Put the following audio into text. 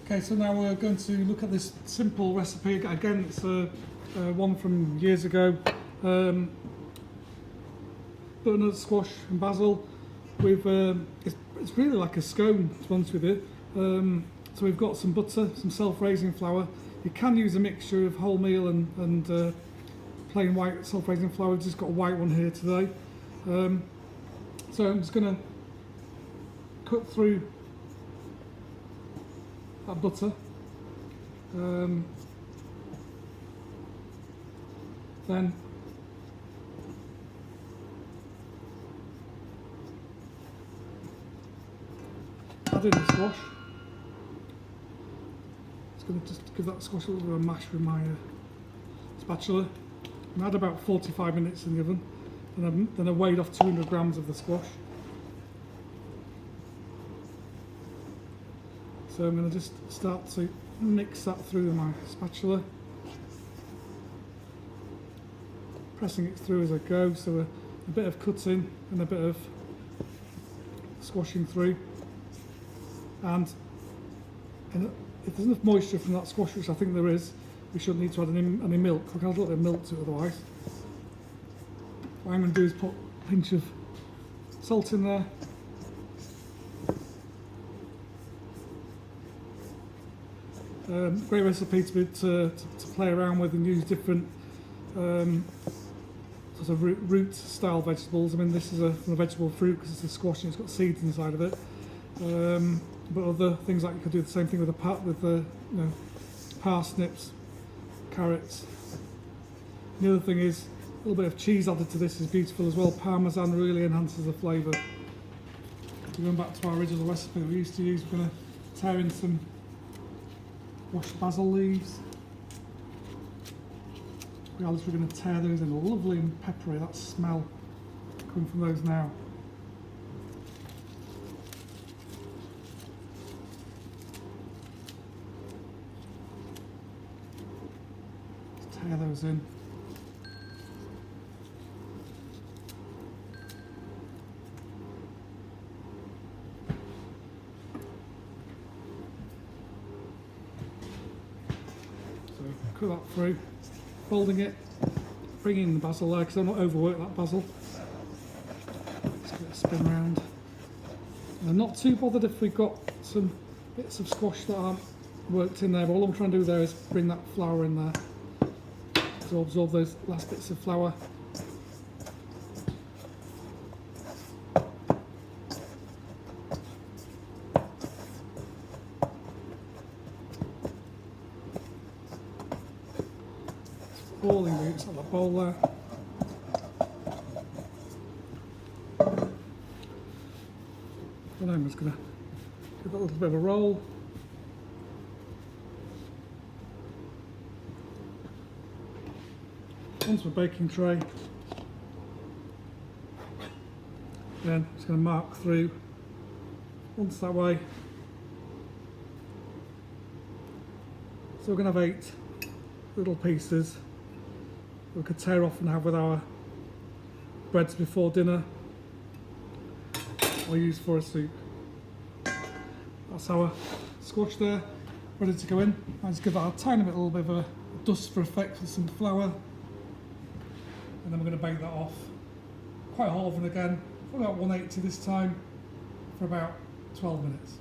Okay, so now we're going to look at this simple recipe. Again, it's one from years ago. Butternut squash and basil. It's really like a scone, to be honest with you. So we've got some butter, some self-raising flour. You can use a mixture of wholemeal and plain white self-raising flour. We've just got a white one here today. So I'm just going to cut through that butter. Then add in the squash. Just going to give that squash a little bit of a mash with my spatula. And add about 45 minutes in the oven. Then I weighed off 200 grams of the squash. So I'm going to just start to mix that through my spatula, pressing it through as I go, so a bit of cutting and a bit of squashing through. And if there's enough moisture from that squash, which I think there is, we shouldn't need to add any milk. We can add a little bit of milk to it otherwise. What I'm going to do is put a pinch of salt in there. Great recipe to play around with and use different sort of root style vegetables. I mean, this is from a vegetable fruit because it's a squash and it's got seeds inside of it. But other things like you could do the same thing with the parsnips, carrots. The other thing is a little bit of cheese added to this is beautiful as well. Parmesan really enhances the flavour. Going back to our original recipe that we used to use, we're going to tear in some washed basil leaves. We're going to tear those in, lovely and peppery, that smell coming from those now. Just tear those in. Cut that through, folding it, bringing in the basil there because I've not overworked that basil. Just give it a spin round. And I'm not too bothered if we've got some bits of squash that aren't worked in there, but all I'm trying to do there is bring that flour in there to absorb those last bits of flour. Boiling roots on the bowl there. And I'm just going to give it a little bit of a roll. Onto a baking tray. Then just going to mark through once that way. So we're going to have 8 little pieces we could tear off and have with our breads before dinner or use for a soup. That's our squash there, ready to go in. I just give that a tiny little bit of a dust for effect with some flour, and then we're going to bake that off quite hot oven again, for about 180 this time, for about 12 minutes.